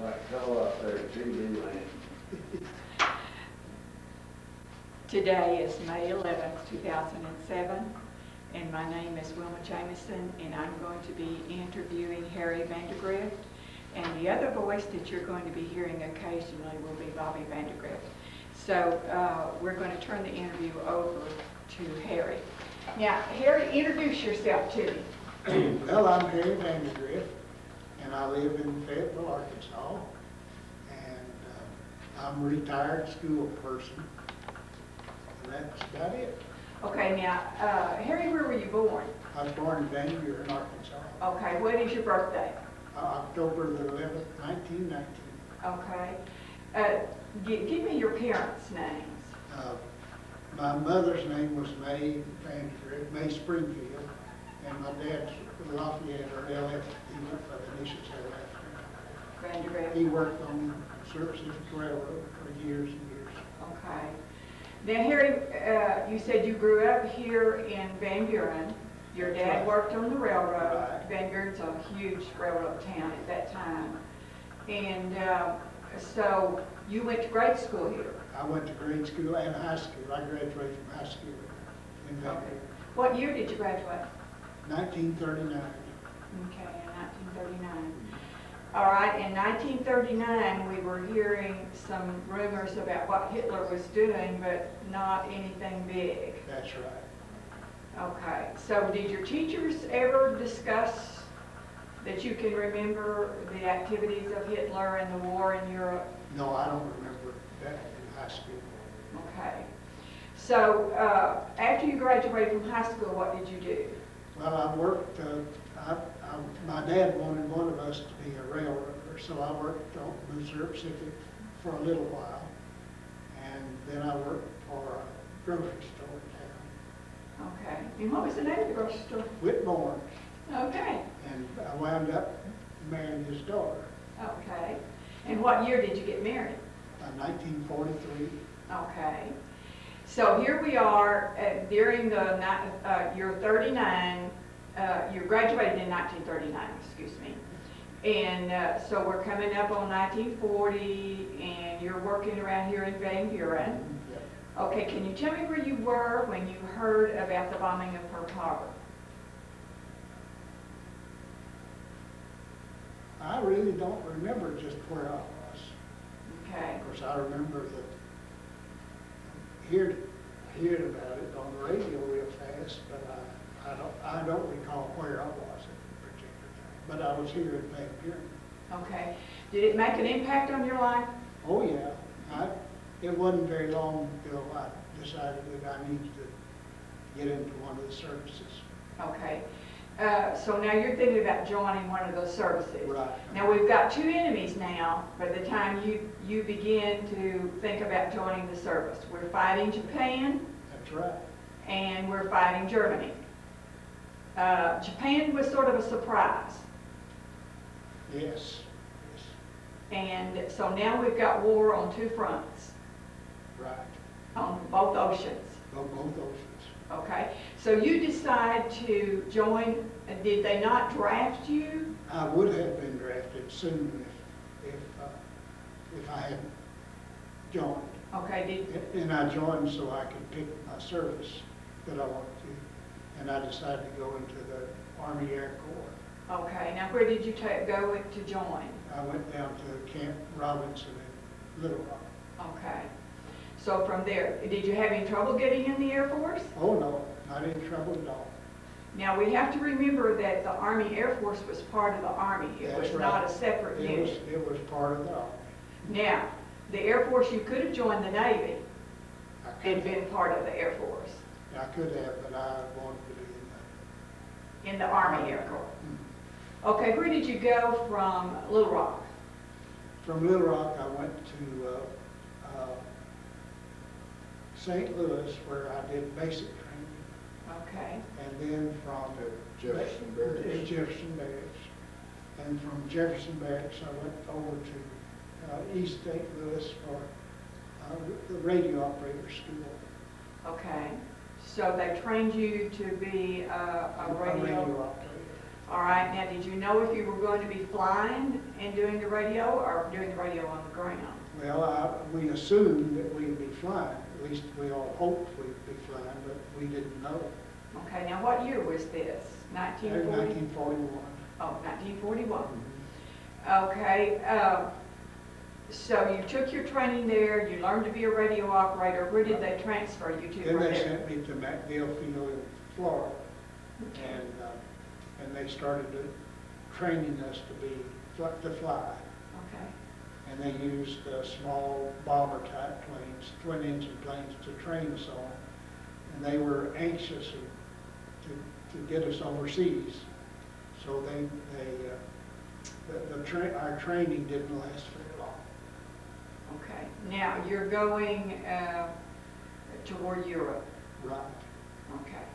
Like go up there to TV land. Today is May 11th, 2007, and my name is Wilma Jamison, and I'm going to be interviewing Harry Vandergrift, and the other voice that you're going to be hearing occasionally will be Bobby Vandergrift. So we're going to turn the interview over to Harry. Now, Harry, introduce yourself to me. Well, I'm Harry Vandergrift, and I live in Fayetteville, Arkansas, and I'm a retired school person, and that's about it. Okay, now, Harry, where were you born? I was born in Vandergrift, Arkansas, Okay, when is your birthday? October the 11th, 1919. Okay. Give me your parents' names. My mother's name was May Vandergrift, May Springfield, and my dad's Lafayette, or LF, he went by the initials LF. Vandergrift. He worked on services railroad for years and years. Okay. Now, Harry, you said you grew up here in Van Buren. Your That's dad right. worked on the railroad. Right. Van Buren's a huge railroad town at that time. And so you went to grade school here. I went to grade school and high school. I graduated from high school in Van Okay. Buren. What year did you graduate? 1939. Okay, in 1939. All right, in 1939, we were hearing some rumors about what Hitler was doing, but not anything big. That's right. Okay, so did your teachers ever discuss that you can remember the activities of Hitler and the war in Europe? No, I don't remember that in high school. Okay. So after you graduated from high school, what did you do? Well, I worked, my dad wanted one of us to be a railroader, so I worked on the Missouri Pacific for a little while. And then I worked for a grocery store in town, Okay. And what was the name of the grocery store? Whitmore, Okay. and I wound up marrying his daughter Okay. And what year did you get married? in 1943. Okay. So here we are during the, you're 39, you graduated in 1939, excuse me. And so we're coming up on 1940, and you're working around here in Van Buren. Yep. Okay, can you tell me where you were when you heard about the bombing of Pearl Harbor? I really don't remember just where I was. Okay. Of course, I remember hearing about it on the radio real fast, but I don't recall where I was at the particular time. But I was here in Van Buren. Okay. Did it make an impact on your life? Oh yeah, it wasn't very long until I decided that I needed to get into one of the services. Okay. So now you're thinking about joining one of those services. Right. Now we've got two enemies now by the time you begin to think about joining the service. We're fighting Japan That's right. and we're fighting Germany. Japan was sort of a surprise. Yes. Yes. And so now we've got war on two fronts, Right. on both oceans. Both oceans. Okay, so you decide to join, did they not draft you? I would have been drafted soon if I hadn't joined. Okay, And I joined so I could pick my service that I wanted to. And I decided to go into the Army Air Corps. okay, now where did you go to join? I went down to Camp Robinson in Little Rock. Okay, so from there, did you have any trouble getting in the Air Force? Oh no, not in trouble at all. Now we have to remember that the Army Air Force was part of the Army. It That's was right. not a separate unit. It was part of the Army. Now, the Air Force, you could have joined the Navy I could and been part of the Air Force I could have, but I wanted to be in the Army Air Corps. in Okay, where did you go from Little Rock? From Little Rock, I went to St. Louis, where I did basic training, Okay, and then from Jefferson Barracks. Jefferson Barracks. And from Jefferson Barracks, I went over to East St. Louis for the radio operator school. okay. So they trained you to be a radio. operator. All right, now did you know if you were going to be flying and doing the radio or doing the radio on the ground? Well, we assumed that we'd be flying, at least we all hoped we'd be flying, but we didn't know. Okay, now what year was this? 1940? 1941. Oh, 1941. Mhm. Okay, so you took your training there, you learned to be a radio operator. Where did they transfer you to Then from they there? sent me to MacDill Field in Florida, and they started training us to fly. Okay, And they used small bomber type planes, twin engine planes to train us on. And they were anxious to get us overseas. So our training didn't last very long. okay. Now you're going toward Europe. Right. Okay.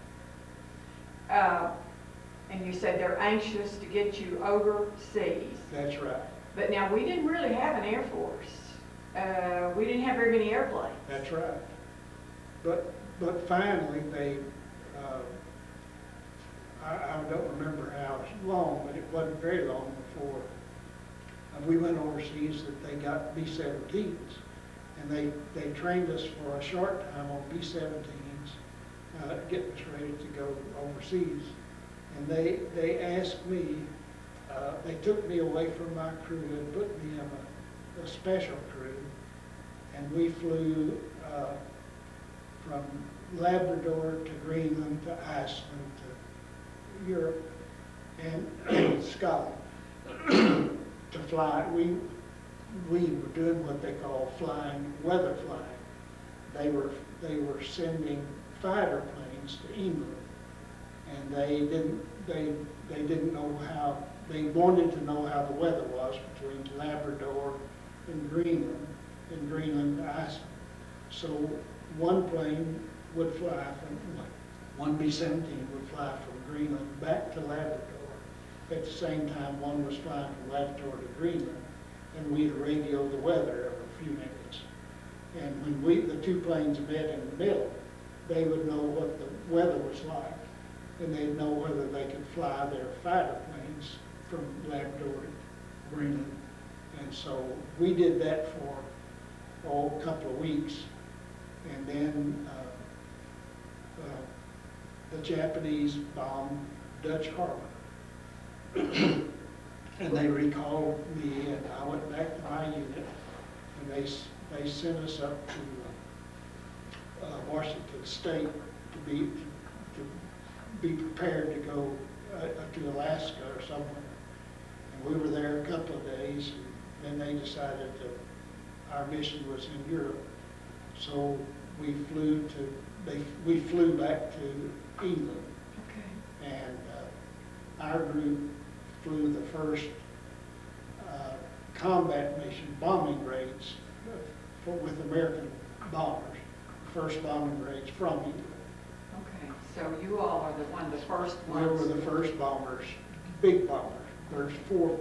And you said they're anxious to get you overseas. That's right. But now, we didn't really have an Air Force. We didn't have very many airplanes. That's right. But finally, I don't remember how long, but it wasn't very long before we went overseas that they got B-17s. And they trained us for a short time on B-17s, getting us ready to go overseas. And they asked me, they took me away from my crew and put me in a special crew, and we flew from Labrador to Greenland to Iceland to Europe and Scotland to fly. We were doing what they call weather flying. They were sending fighter planes to England, and they didn't know how. They wanted to know how the weather was between Labrador and Greenland to Iceland. So one plane would fly one B-17 would fly from Greenland back to Labrador. At the same time, one was flying from Labrador to Greenland, and we'd radio the weather every few minutes. And when the two planes met in the middle, they would know what the weather was like, and they'd know whether they could fly their fighter planes from Labrador to Greenland. And so we did that for a couple of weeks, and then the Japanese bombed Dutch Harbor. And they recalled me, and I went back to my unit, and they sent us up to Washington State to be prepared to go to Alaska or somewhere. And we were there a couple of days, and then they decided that our mission was in Europe. So we flew back to England. Okay. And our group flew the first combat mission bombing raids with American bombers, first bombing raids from England. Okay, so you all are the first We ones. were the first bombers, big bombers. There's four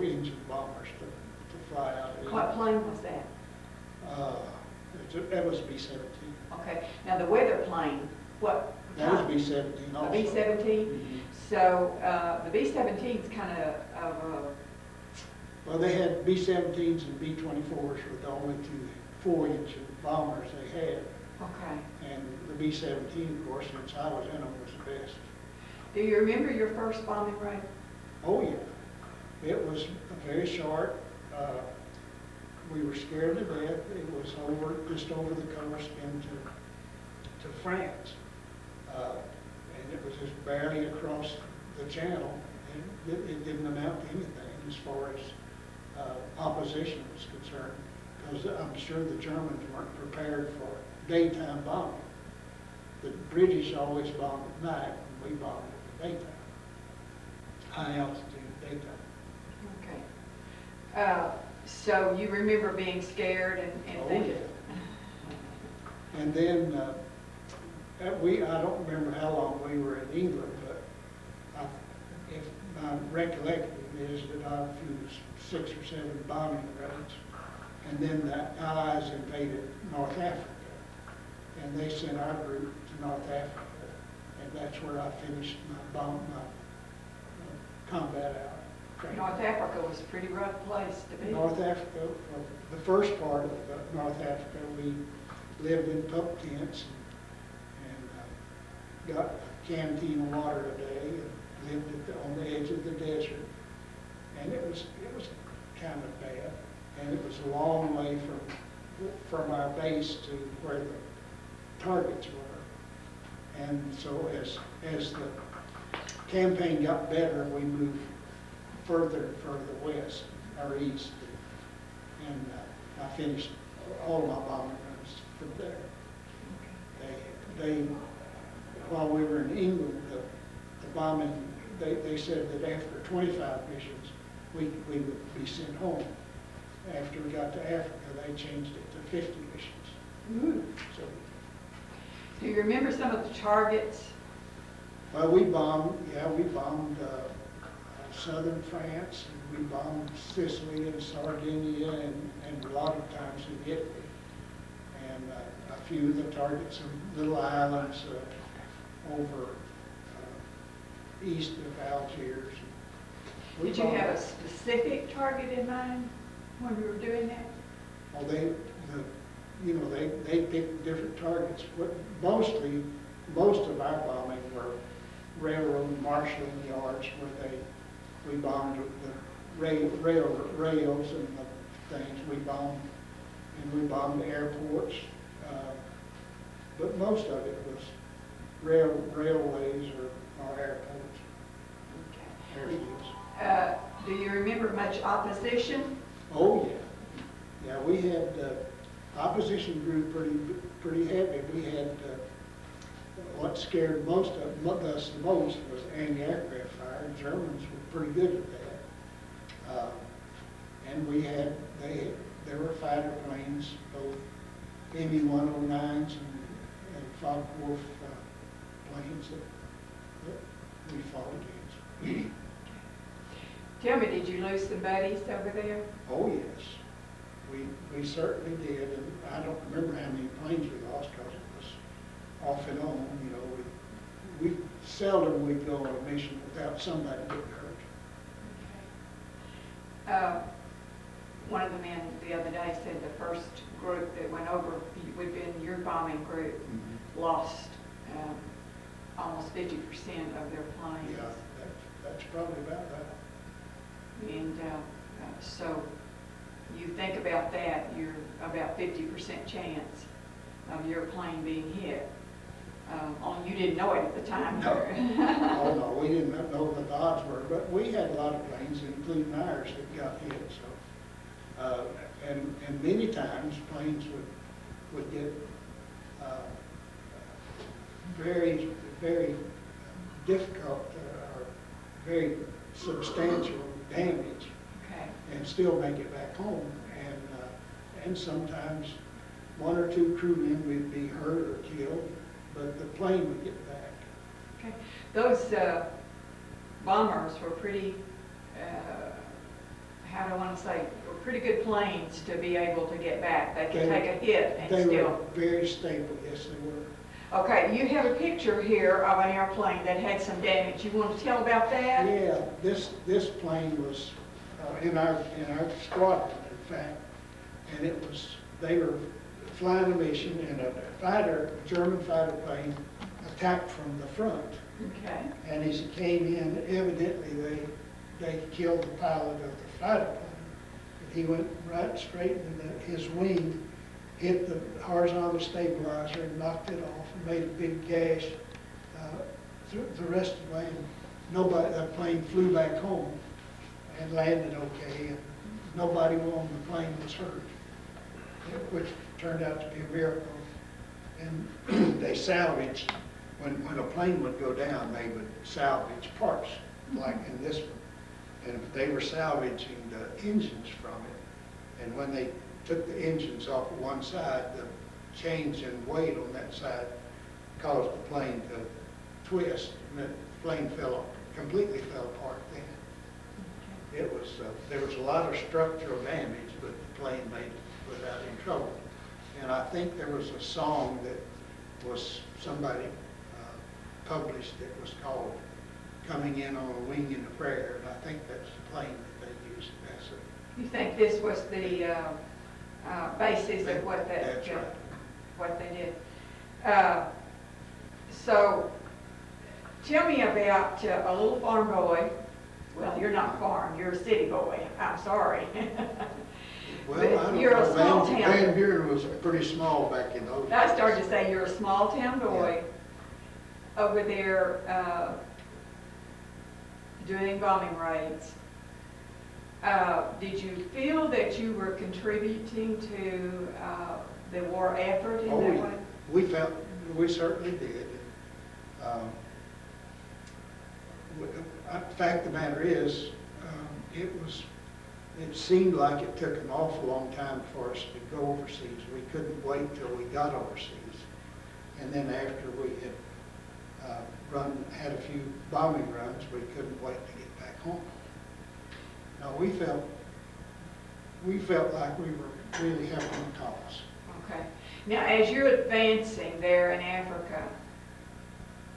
engine bombers to fly out of What England. plane was that? That was B-17. Okay, now the weather plane, what? That was B-17 The also. B-17? Mhm. So the B-17's kind of Well, they had B-17s and B-24s were the only two 4-engine bombers they had. okay. And the B-17, of course, since I was in them, was the best. Do you remember your first bombing raid? Oh, yeah. It was very short. We were scared to death. It was just over the coast into France. And it was just barely across the channel. And it didn't amount to anything as far as opposition was concerned, because I'm sure the Germans weren't prepared for daytime bombing. The British always bombed at night, and we bombed at the daytime. High altitude daytime. Okay. So you remember being scared and Oh, thinking? yeah. And then I don't remember how long we were in England, but if my recollection is that I flew 6 or 7 bombing raids, and then the Allies invaded North Africa, and they sent our group to North Africa, and that's where I finished my combat training. North Africa was a pretty rough place to be. North Africa, well, the first part of North Africa, we lived in pup tents and got a canteen of water a day and lived on the edge of the desert. And it was kind of bad. And it was a long way from our base to where the targets were. And so as the campaign got better, we moved further and further west or east. And I finished all my bombing runs from there. They while we were in England, the bombing, they said that after 25 missions, we would be sent home. After we got to Africa, they changed it to 50 missions. Ooh. So, Do you remember some of the targets? well, we bombed southern France, and we bombed Sicily and Sardinia, and a lot of times in Italy. And a few of the targets of little islands over east of Algiers. Did you have a specific target in mind when you were doing that? Well, they picked different targets. Most of our bombing were railroad marshalling yards where we bombed the rails and the things. We bombed airports, but most of it was railways or airports, airfields. Do you remember much opposition? Oh, yeah. Yeah, we had, opposition grew pretty heavy. We had, what scared us the most was anti-aircraft fire. The Germans were pretty good at that. And there were fighter planes, both ME-109s and Focke-Wulf planes that we fought against. Tell me, did you lose some buddies over there? Oh, yes. We certainly did, and I don't remember how many planes we lost because it was off and on. You know, we seldom would go on a mission without somebody getting hurt. One of the men the other day said the first group that went over, would be in your bombing group, lost almost 50% of their planes. Yeah, that's probably about that. And so you think about that, you're about 50% chance of your plane being hit. Only you didn't know it at the time. No. Oh, no, we didn't know what the odds were, but we had a lot of planes, including ours, that got hit. So, and many times planes would get very, very difficult or very substantial damage, Okay. and still make it back home. And sometimes one or two crewmen would be hurt or killed, but the plane would get back. Okay. Those bombers were pretty, how do I want to say, were pretty good planes to be able to get back. They could take a hit and They still. were very stable, yes they were. Okay, you have a picture here of an airplane that had some damage. You want to tell about that? Yeah, this plane was in our squadron, in fact, and they were flying a mission, and a German fighter plane attacked from the front. Okay. And as it came in, evidently they killed the pilot of the fighter plane. And he went right straight into his wing, hit the horizontal stabilizer and knocked it off and made a big gash through the rest of the way. And that plane flew back home and landed okay, and nobody on the plane was hurt, which turned out to be a miracle. And they salvaged, when a plane would go down, they would salvage parts, like in this one. And they were salvaging the engines from it. And when they took the engines off of one side, the change in weight on that side caused the plane to twist, and the plane completely fell apart then. It was, there was a lot of structural damage, but the plane made it without any trouble. And I think there was a song that was somebody published that was called coming in on a wing and a prayer, and I think that's the plane that they used. That's it. You think this was the basis of what That's right. what they did? So, tell me about a little farm boy. Well, you're not farm, you're a city boy. I'm sorry. Well, But I don't you're a know. small town. Van Buren was pretty small back in those days. I started to say you're a small town boy over there doing bombing raids. Did you feel that you were contributing to the war effort in that way? We certainly did. The fact of the matter is, it seemed like it took an awful long time for us to go overseas. We couldn't wait till we got overseas. And then after we had had a few bombing runs, we couldn't wait to get back home. No, we felt like we were really helping the cause. Okay. Now, as you're advancing there in Africa,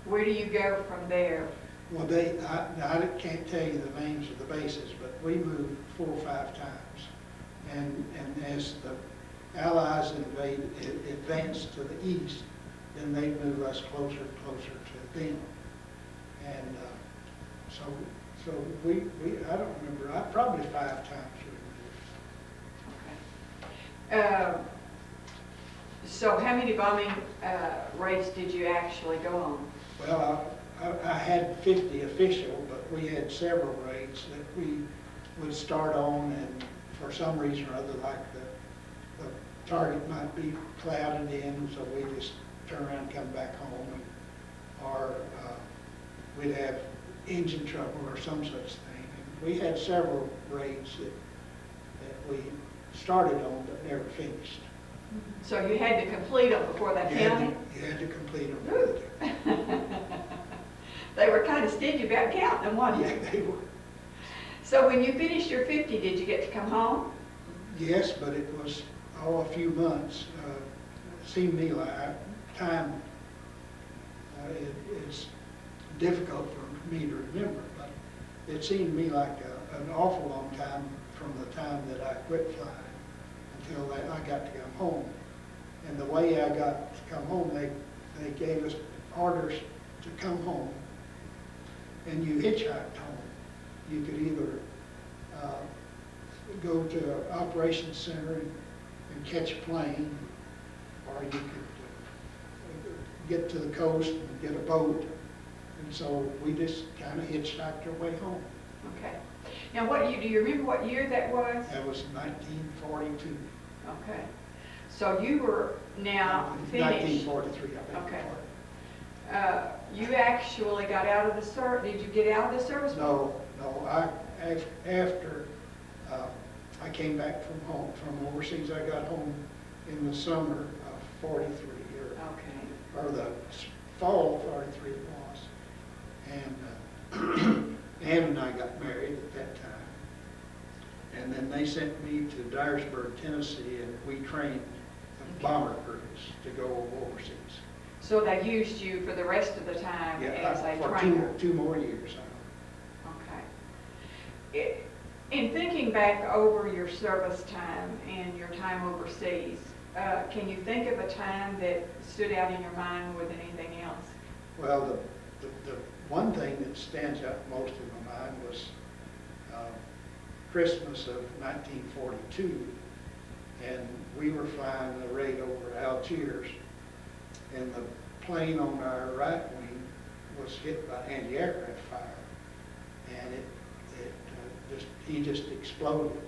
where do you go from there? Well, I can't tell you the names of the bases, but we moved 4 or 5 times. And as the Allies advanced to the east, then they'd move us closer and closer to them. And so we I don't remember, probably 5 times we moved. Okay. So how many bombing raids did you actually go on? Well, I had 50 official, but we had several raids that we would start on, and for some reason or other, like the target might be clouded in, so we just turn around and come back home, or we'd have engine trouble or some such thing. And we had several raids that we started on but never finished. So you had to complete them before they counted? You had to complete them. They were kind of stingy about counting them, weren't Yeah, they were. So when you finished your 50, did you get to come home? Yes, but it was a few months. It seemed to me like time. It's difficult for me to remember, but it seemed to me like an awful long time from the time that I quit flying until I got to come home. And the way I got to come home, they gave us orders to come home, and you hitchhiked home. You could either go to an operations center and catch a plane, or you could get to the coast and get a boat. And so we just kind of hitchhiked our way home. Okay. Now, do you remember what year that was? That was 1942. Okay. So you were now finished. 1943, I think. Okay. You actually got out of the service. Did you get out of the service? No. After I came back from overseas, I got home in the summer of 43, or the fall of 43 it was. And Ann and I got married at that time. And then they sent me to Dyersburg, Tennessee, and we trained bomber crews to go overseas. So they used you for the rest of the time as a trainer? For two more years. Okay. In thinking back over your service time and your time overseas, can you think of a time that stood out in your mind more than anything else? Well, the one thing that stands out most in my mind was Christmas of 1942, and we were flying a raid over Algiers, and the plane on our right wing was hit by anti-aircraft fire, and he just exploded,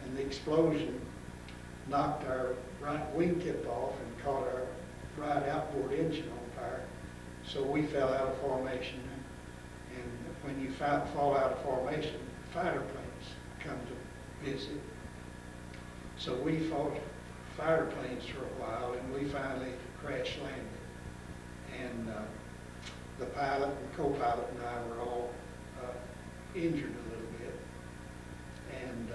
and the explosion knocked our right wingtip off and caught our right outboard engine on fire. So we fell out of formation, and when you fall out of formation, fighter planes come to visit. So we fought fighter planes for a while, and we finally crash landed. And the pilot and co-pilot and I were all injured a little bit. And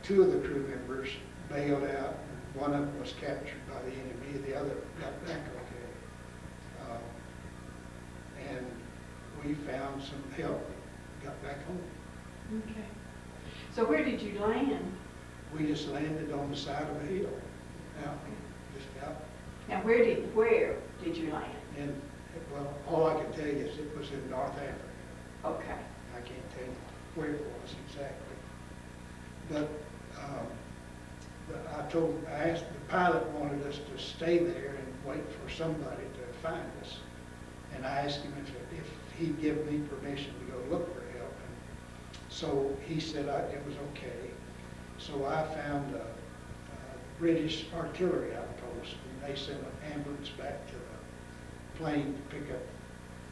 2 of the crew members bailed out. One of them was captured by the enemy. The other got back okay. And we found some help, and got back home. Okay. So where did you land? We just landed on the side of a hill, out, just out. Now where did you land? And, well, all I can tell you is it was in North Africa. Okay. I can't tell you where it was exactly. But I asked, the pilot wanted us to stay there and wait for somebody to find us. And I asked him if he'd give me permission to go look for help. And so he said it was okay. So I found a British artillery outpost, and they sent an ambulance back to the plane to pick up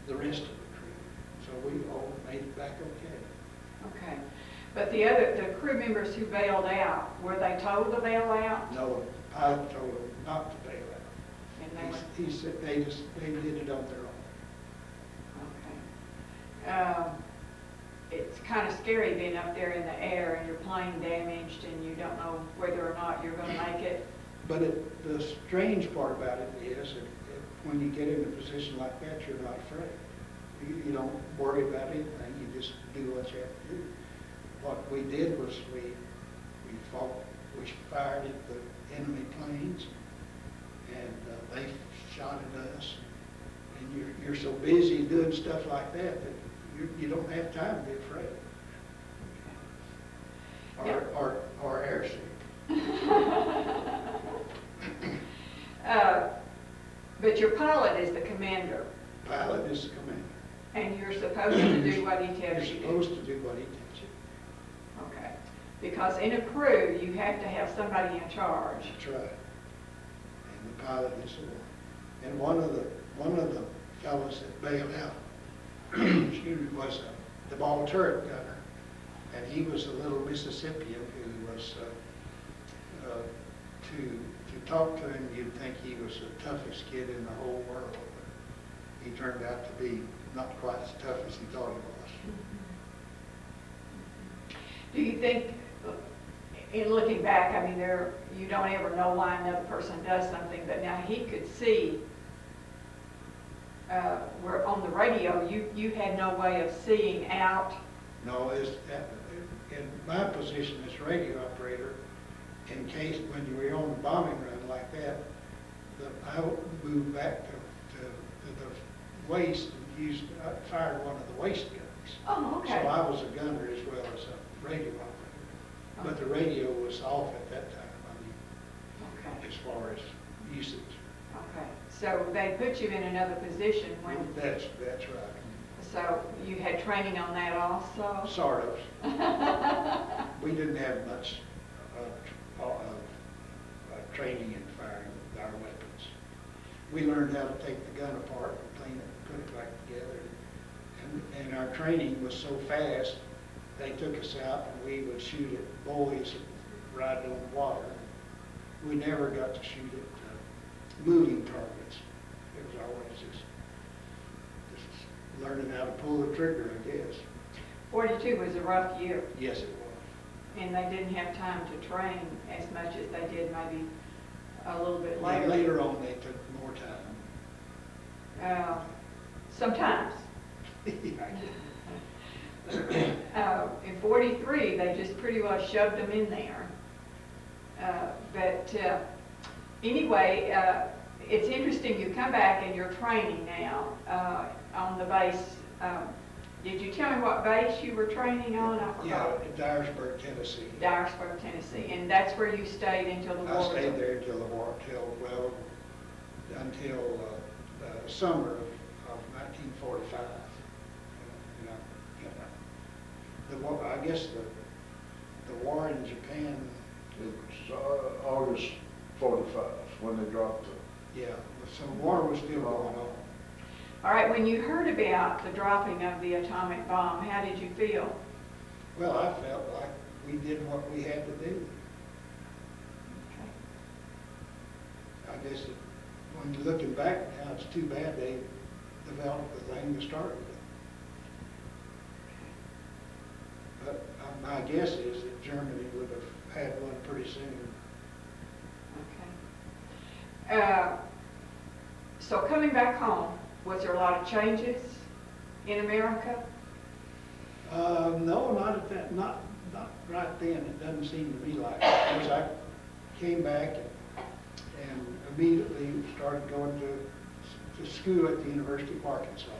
the rest of the crew. So we all made it back okay. Okay. But the crew members who bailed out, were they told to bail out? No, the pilot told them not to bail out. And they were, He said they did it on their own. okay. It's kind of scary being up there in the air and your plane damaged and you don't know whether or not you're going to make it. But the strange part about it is that when you get in a position like that, you're not afraid. You don't worry about anything. You just do what you have to do. What we did was we fired at the enemy planes, and they shot at us. And you're so busy doing stuff like that you don't have time to be afraid. Or airsick. But your pilot is the commander. Pilot is the commander. And you're supposed to do what he tells you. You're supposed to do what he tells you. Okay. Because in a crew, you have to have somebody in charge. That's right. And the pilot is the one. And one of the fellows that bailed out, excuse me, was the ball turret gunner. And he was a little Mississippian who was, to talk to him, you'd think he was the toughest kid in the whole world. But he turned out to be not quite as tough as he thought he was. Do you think, in looking back, I mean, you don't ever know why another person does something, but now he could see, where on the radio, you had no way of seeing out. No, in my position as radio operator, in case when you were on the bombing run like that, I moved back to the waist and fired one of the waist guns. Oh, okay. So I was a gunner as well as a radio operator. But the radio was off at that time, Okay. as far as usage. Okay. So they put you in another position when. That's right. So you had training on that also? Sort of. We didn't have much training in firing our weapons. We learned how to take the gun apart and clean it, put it back together. And our training was so fast, they took us out and we would shoot at buoys riding on water. We never got to shoot at moving targets. It was always just learning how to pull the trigger, I guess. 42 was a rough year. Yes, it was. And they didn't have time to train as much as they did maybe a little bit later. And later on, they took more time. Sometimes. In 43, they just pretty well shoved them in there. But anyway, it's interesting you come back and you're training now on the base. Did you tell me what base you were training on? I forgot. Yeah, in Dyersburg, Tennessee. Dyersburg, Tennessee. And that's where you stayed until the war? I stayed there until the war, until summer of 1945. The war, I guess the war in Japan. It was August 45 when they dropped the. Yeah, so war was still going on. All right, when you heard about the dropping of the atomic bomb, how did you feel? Well, I felt like we did what we had to do. Okay. I guess when you're looking back now, it's too bad they developed the thing to start with. But my guess is that Germany would have had one pretty soon. Okay. So coming back home, was there a lot of changes? in America? No, not at that, not right then. It doesn't seem to be like that. Because I came back and immediately started going to school at the University of Arkansas.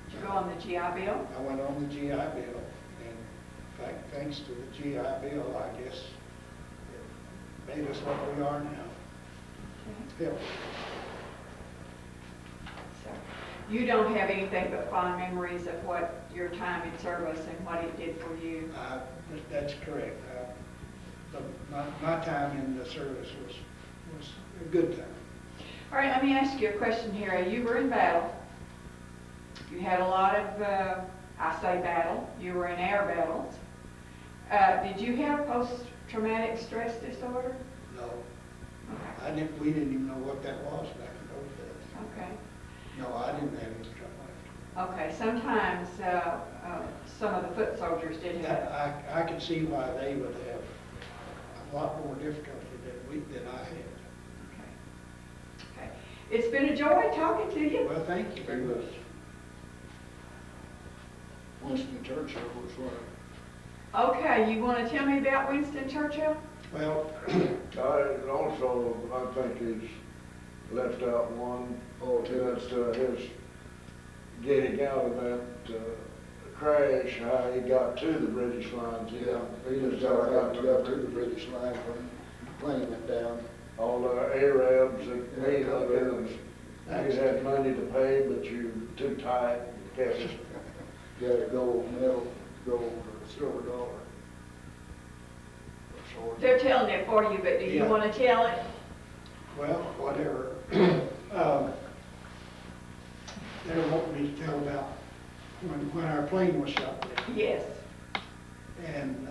Did you go on the GI Bill? I went on the GI Bill, and in fact, thanks to the GI Bill, I guess it made us what we are now. Okay. Yeah. So, you don't have anything but fond memories of what your time in service and what it did for you? That's correct. My time in the service was a good time. All right, let me ask you a question here. You were in battle. You had a lot of, I say battle, you were in air battles. Did you have post-traumatic stress disorder? No. Okay. We didn't even know what that was back in those days. Okay. No, I didn't have any trouble. Okay, sometimes some of the foot soldiers did have. I can see why they would have a lot more difficulty than I had. Okay. Okay. It's been a joy talking to you. Well, thank you very much. Winston Churchill was right. Okay, you want to tell me about Winston Churchill? Well, I also, I think he's left out one, that's his getting out of that crash, how he got to the British lines. Yeah, he was got to the British line when the plane went down. All the Arabs that made up in, you had money to pay, but you too tight, kept it. Got a gold medal, gold or silver dollar. They're telling it for you, but do you Yeah. want to tell it? well, whatever. They want me to tell about when our plane was shot down. Yes. And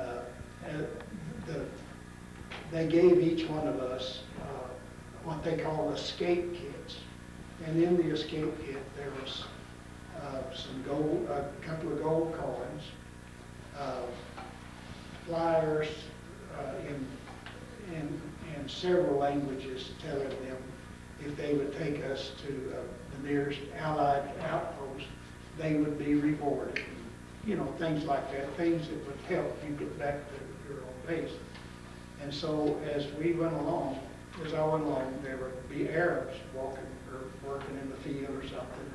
they gave each one of us what they call escape kits. And in the escape kit, there was some gold, a couple of gold coins, flyers in several languages telling them if they would take us to the nearest Allied outpost, they would be rewarded. You know, things like that, things that would help you get back to your own base. And so as we went along, as I went along, there would be Arabs walking or working in the field or something,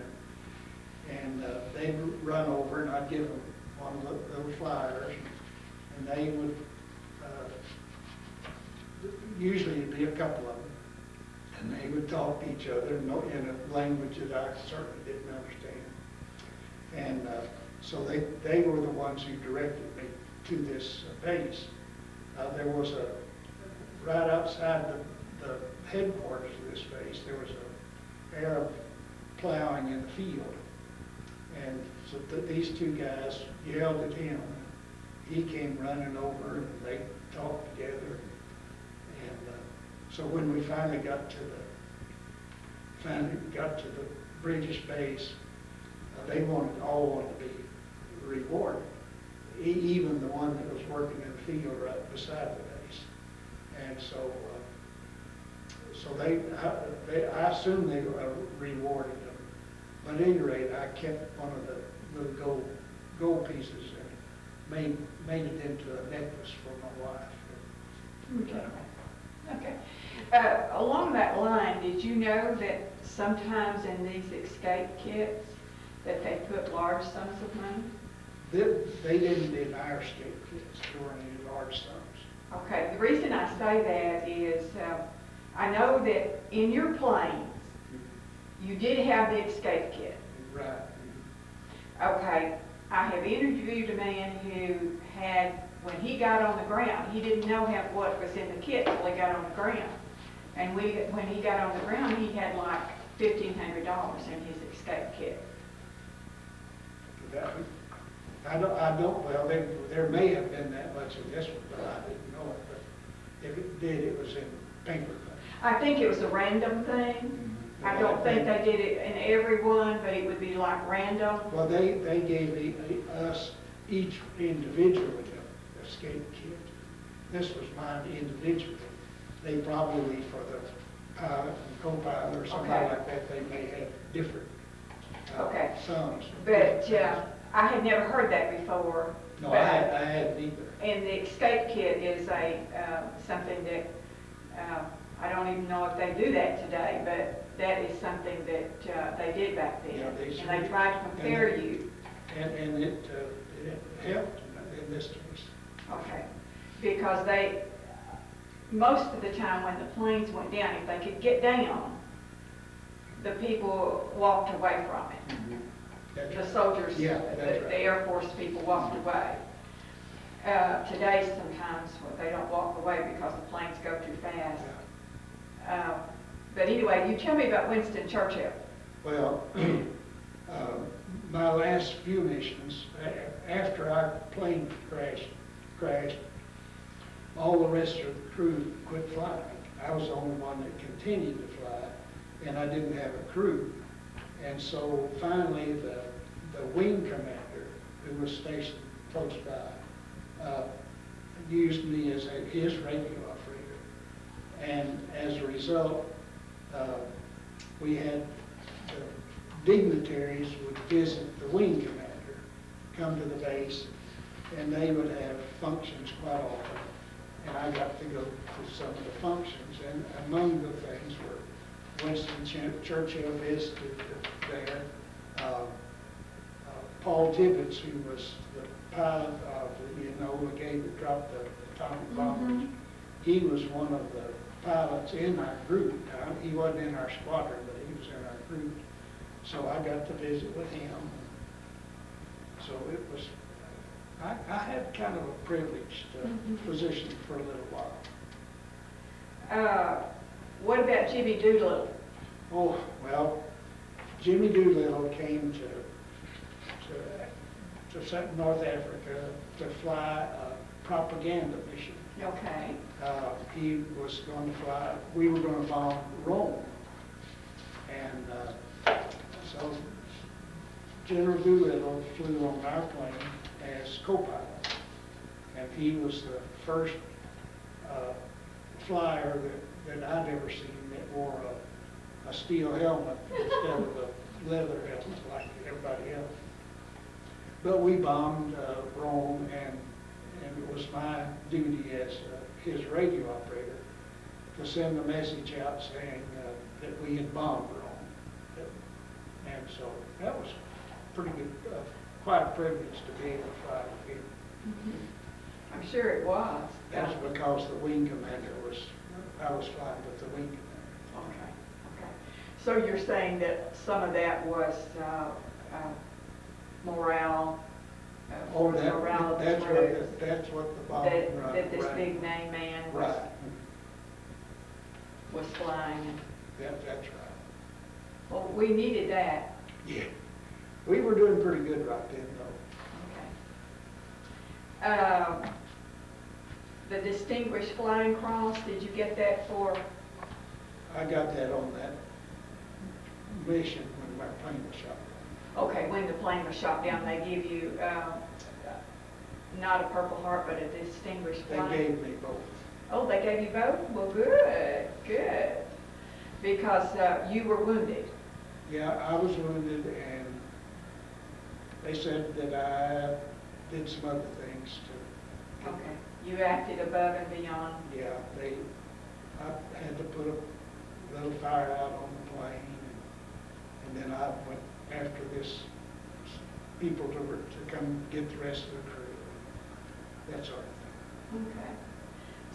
and they'd run over and I'd give them one of those flyers, and they would, usually it'd be a couple of them, and they would talk to each other in a language that I certainly didn't understand. And so they were the ones who directed me to this base. There was right outside the headquarters of this base, there was an Arab plowing in the field. And so these two guys yelled at him. He came running over and they talked together. And so when we finally got to the British base, they all wanted to be rewarded. Even the one that was working in the field right beside the base. And so I assume they rewarded them. But at any rate, I kept one of the little gold pieces and made it into a necklace for my wife. Okay. Okay. Along that line, did you know that sometimes in these escape kits that they put large sums of money? They didn't in our escape kits. There weren't any large sums. Okay. The reason I say that is I know that in your planes, you did have the escape kit. Right. Okay. I have interviewed a man who had, when he got on the ground, he didn't know what was in the kit until he got on the ground. And when he got on the ground, he had like $1,500 in his escape kit. I don't, well, there may have been that much in this one, but I didn't know it. But if it did, it was in paper. I think it was a random thing. I don't think they did it in every one, but it would be like random. Well, they gave us each individually an escape kit. This was mine individually. They probably, for the pilot and co-pilot or something Okay. like that, they may have different Okay. sons. But I had never heard that before. No, but I hadn't either. And the escape kit is something that, I don't even know if they do that today, but that is something that they did back then. Yeah, they And sure they did. tried to prepare you. And it helped in this case. Okay. Because most of the time when the planes went down, if they could get down, the people walked away from it. That's The right. soldiers, Yeah, that's the right. Air Force people walked away. Today, sometimes they don't walk away because the planes go too fast. But anyway, you tell me about Winston Churchill. Well, my last few missions, after our plane crashed, all the rest of the crew quit flying. I was the only one that continued to fly, and I didn't have a crew. And so finally, the wing commander, who was stationed close by, used me as his radio operator. And as a result, we had the dignitaries would visit the wing commander, come to the base, and they would have functions quite often. And I got to go to some of the functions, and among the things were Winston Churchill visited there. Paul Tibbets, who was the pilot of the Enola Gay that dropped the atomic bombers, he was one of the pilots in our group. He wasn't in our squadron, but he was in our group. So I got to visit with him. So it was, I had kind of a privileged position for a little while. What about Jimmy Doolittle? Oh, well, Jimmy Doolittle came to North Africa to fly a propaganda mission. Okay. He was going to fly, we were going to bomb Rome. And so General Doolittle flew on our plane as co-pilot. And he was the first flyer that I'd ever seen that wore a steel helmet instead of a leather helmet like everybody else. But we bombed Rome, and it was my duty as his radio operator to send a message out saying that we had bombed Rome. And so that was pretty good, quite a privilege to be able to fly with him. I'm sure it was. That's because the wing commander I was flying with the wing commander. Okay, okay. So you're saying that some of that was morale? Morale of the troops? That's what the bomb, That this right. big name man Right. was flying? That's right. Well, we needed that. Yeah. We were doing pretty good right then, though. Okay. The Distinguished Flying Cross, did you get that for? I got that on that mission when my plane was shot down. Okay, when the plane was shot down, they give you not a Purple Heart, but a Distinguished Flying. They gave me both. Oh, they gave you both? Well, good, good. Because you were wounded. Yeah, I was wounded, and they said that I did some other things to. Okay. You acted above and beyond. Yeah, I had to put a little fire out on the plane, and then I went after people to come get the rest of the crew, that sort of thing. Okay.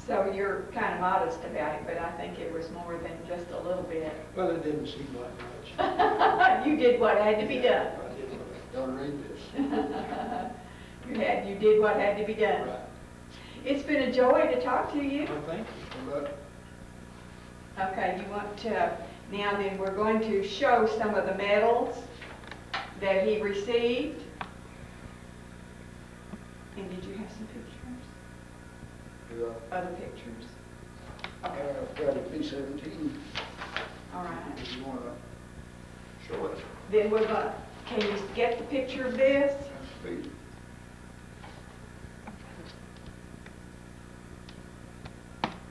So you're kind of modest about it, but I think it was more than just a little bit. Well, it didn't seem like much. You did what had to be done. I did what Don't read this. You did what had to be done. Right. It's been a joy to talk to you. Well, thank you. But Okay, you want to, now then we're going to show some of the medals that he received. And did you have some pictures? Other pictures? Okay, I've got a P-17, all right. if you want to show it. Then we're going, can you get the picture of this? That's sweet.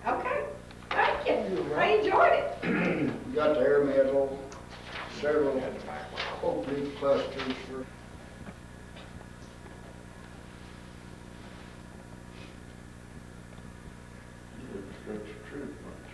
Okay, thank you. You're I right. enjoyed it. We got the Air Medal, several Oak Leaf clusters for. That's the truth, much.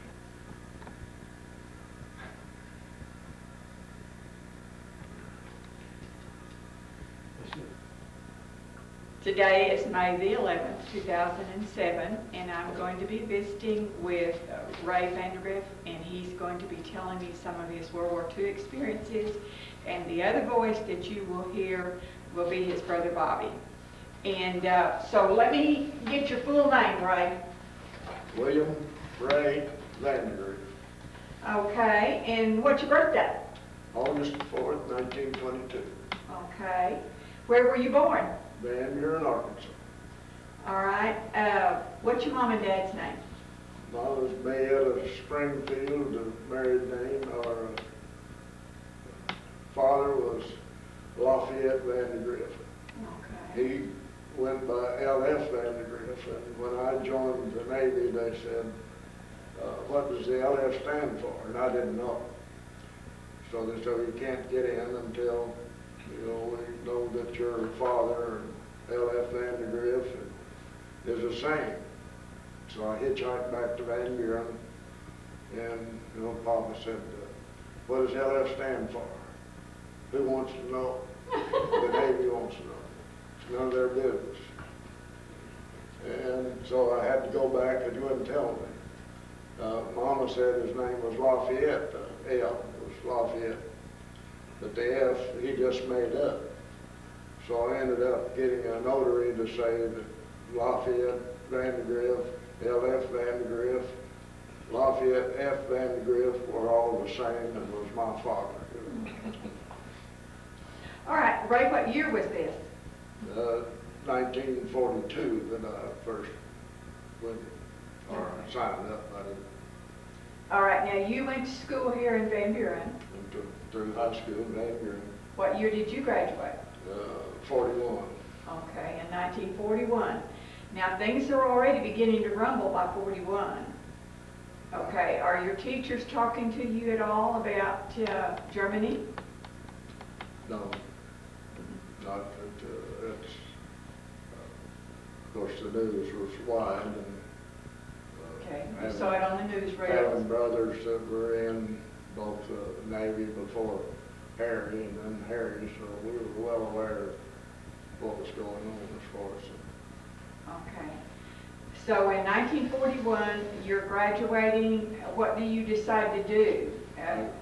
Today is May the 11th, 2007, and I'm going to be visiting with Ray Vandergrift, and he's going to be telling me some of his World War II experiences, and the other voice that you will hear will be his brother Bobby. And so let me get your full name, Ray. William Ray Vandergrift, Okay, and what's your birthday? August 4th, 1922, Okay. Where were you born? Van Buren, Arkansas. All right. What's your mom and dad's name? Mother's Mayetta Springfield, the married name. Our father was Lafayette Vandergrift. Okay. He went by L.F. Vandergrift, and when I joined the Navy, they said, what does the L.F. stand for? And I didn't know. So they said, you can't get in until, we know that your father, L.F. Vandergrift, is the same. So I hitchhiked back to Van Buren, and Papa said, what does LF stand for? Who wants to know? The Navy wants to know. It's none of their business. And so I had to go back, and he wouldn't tell me. Mama said his name was Lafayette, L was Lafayette. But the F, he just made up. So I ended up getting a notary to say that Lafayette Vandergrift, L.F. Vandergrift, Lafayette F. Vandergrift were all the same and was my father. All right, Ray, what year was this? 1942 that I first went or signed up. I didn't All right, now you went to school here in Van Buren. went through high school in Van Buren. What year did you graduate? 41. Okay, in 1941. Now things are already beginning to rumble by 41. Okay, are your teachers talking to you at all about Germany? No, not that, it's, of course the news was wide and Okay, you having- saw it on the newsreel. having brothers that were in both the Navy before Harry and then Harry, so we were well aware of what was going on as far as Okay. So in 1941, you're graduating. What do you decide to do?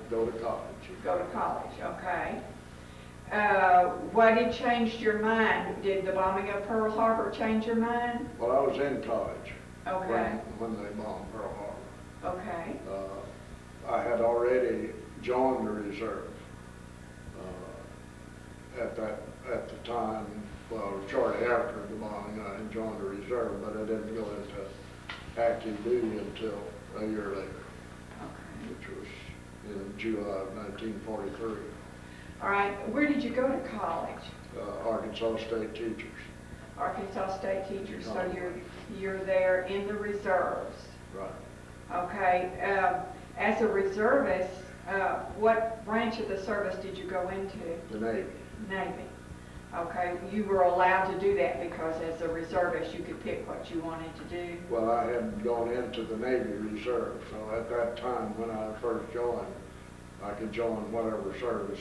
go to college. Go to college, okay. What had changed your mind? Did the bombing of Pearl Harbor change your mind? Well, I was in college Okay, when they bombed Pearl Harbor. okay, I had already joined the reserve at the time. Well, shortly after the bombing, I had joined the reserve, but I didn't go into active duty until a year later, okay. which was in July of 1943. All right, where did you go to college? Arkansas State Teachers. Arkansas State Teachers, so you're there in the reserves. Right. Okay, as a reservist, what branch of the service did you go into? The Navy. Navy. Okay, you were allowed to do that because as a reservist, you could pick what you wanted to do. Well, I had gone into the Navy Reserve, so at that time when I first joined, I could join whatever service,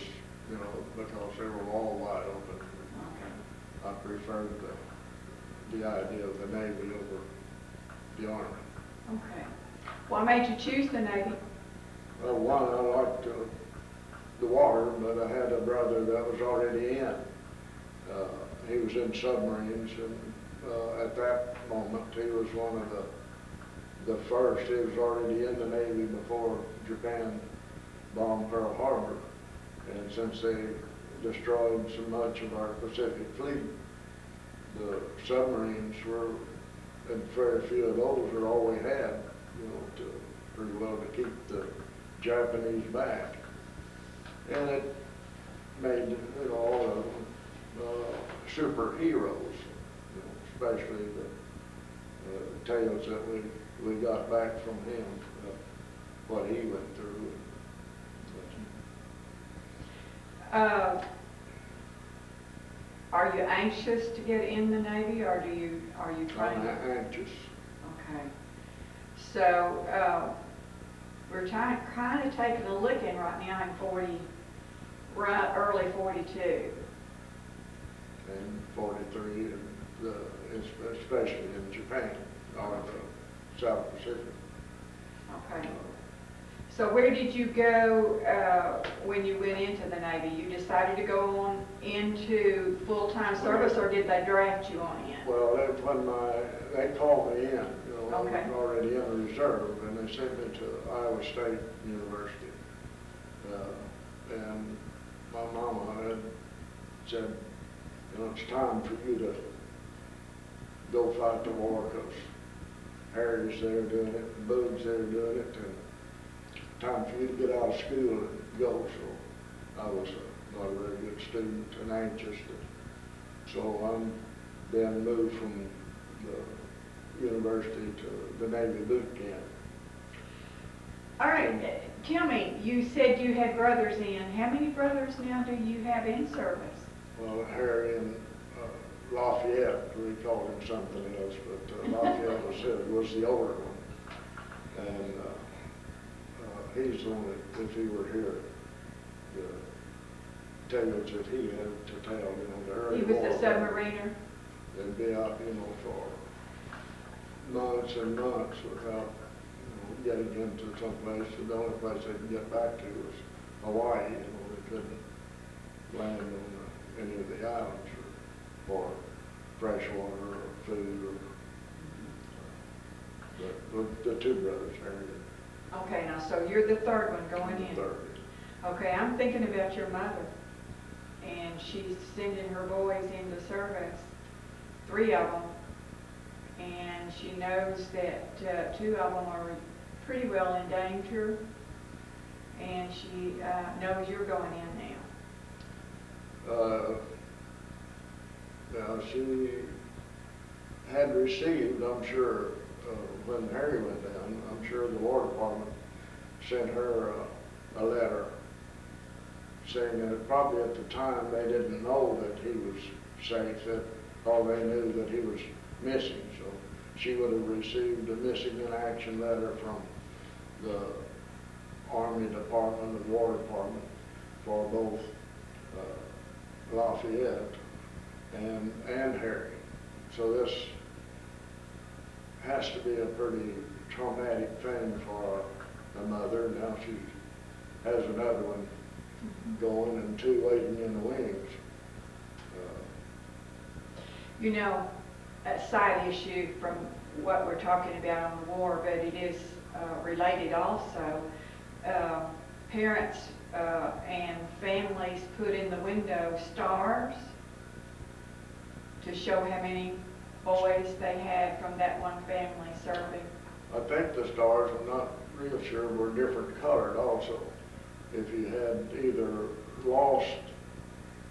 because they were all wide open. Okay. I preferred the idea of the Navy over the Army. Okay. What made you choose the Navy? Well, one, I liked the water, but I had a brother that was already in. He was in submarines, and at that moment, he was one of the first. He was already in the Navy before Japan bombed Pearl Harbor. And since they destroyed so much of our Pacific fleet, the submarines were, and very few of those are all we had, pretty well to keep the Japanese back. And it made, all of them superheroes, especially the tales that we got back from him, what he went through. Are you anxious to get in the Navy, or are you trying I'm to? anxious. Okay. So, we're kind of taking a look in right now in early 42. And 43, and especially in Japan, or the South Pacific. Okay. So where did you go when you went into the Navy? You decided to go on into full-time service, or did they draft you on in? Well, they called me in, you know, I Okay. was already in the reserve, and they sent me to Iowa State University. And my mama had said, you know, it's time for you to go fight the war, because Harry's there doing it, and Boog's there doing it, and time for you to get out of school and go. So I was not a very good student and anxious. So I'm then moved from the university to the Navy boot camp. All right, tell me, you said you had brothers in. How many brothers now do you have in service? Well, Harry and Lafayette, we called him something else, but Lafayette was the older one. And he's the one that, if he were here, the tales that he had to tell, you know, the early He was war. a submariner? They'd be out, you know, for months and months without, you know, getting into some place. The only place they could get back to was Hawaii. You know, they couldn't land on any of the islands for fresh water or food. But the two brothers, Harry and Okay, now, so you're the third one going in. the third. Okay, I'm thinking about your mother, and she's sending her boys into service, 3 of them, and she knows that 2 of them are pretty well in danger, and she knows you're going in now. Now, she had received, I'm sure, when Harry went down, I'm sure the War Department sent her a letter saying that probably at the time they didn't know that he was safe, that all they knew that he was missing. So she would have received a missing in action letter from the Army Department, the War Department, for both Lafayette and Harry. So this has to be a pretty traumatic thing for the mother. Now she has another one going and 2 waiting in the wings. You know, a side issue from what we're talking about on the war, but it is related also. Parents and families put in the window stars to show how many boys they had from that one family serving. I think the stars, I'm not real sure, were different colored also. If you had either lost,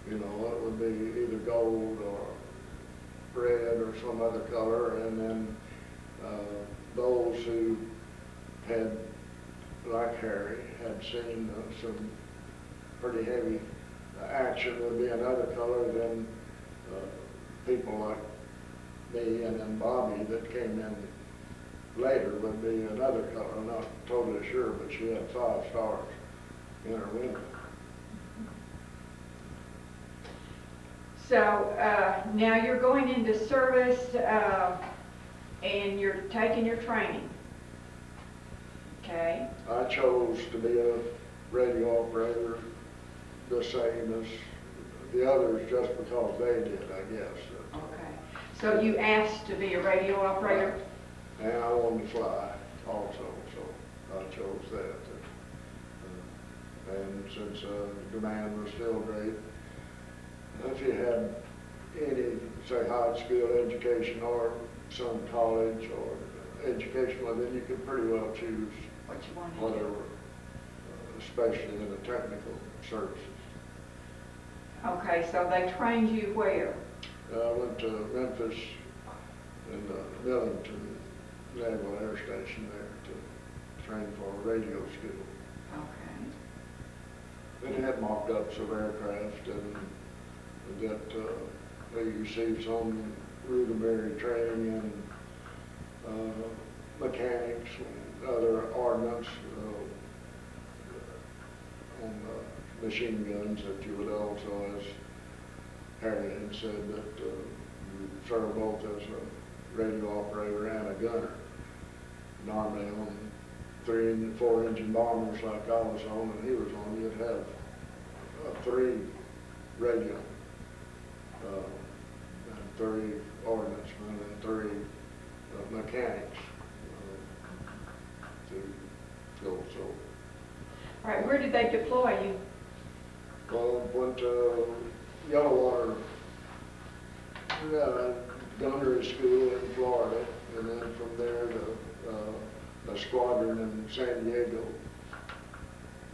you know, it would be either gold or red or some other color, and then those who had, like Harry, had seen some pretty heavy action would be another color than people like me and then Bobby that came in later would be another color. I'm not totally sure, but she had 5 stars in her window. So now you're going into service and you're taking your training, okay? I chose to be a radio operator the same as the others just because they did, I guess. Okay. So you asked to be a radio operator? And I wanted to fly also, so I chose that. And since demand was still great, if you had any, say, high school education or some college or education, well, then you could pretty well choose What you want to whatever, do? especially in the technical services. Okay, so they trained you where? I went to Memphis and Millington Naval Air Station there to train for radio school. Okay. Then had mock-ups of aircraft and that they received some rudimentary training in mechanics and other ordnance on machine guns, that you would also, as Harry had said, that you serve both as a radio operator and a gunner. Normally on 3 and 4 engine bombers like I was on and he was on, you'd have 3 radio, and 3 ordnancemen and 3 mechanics to go. So, All right, where did they deploy you? well, went to Yellowwater, gunnery school in Florida, and then from there to a squadron in San Diego.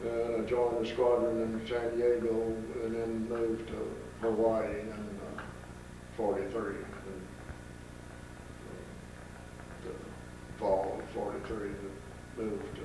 And I joined the squadron in San Diego and then moved to Hawaii in 43. The fall of 43, moved to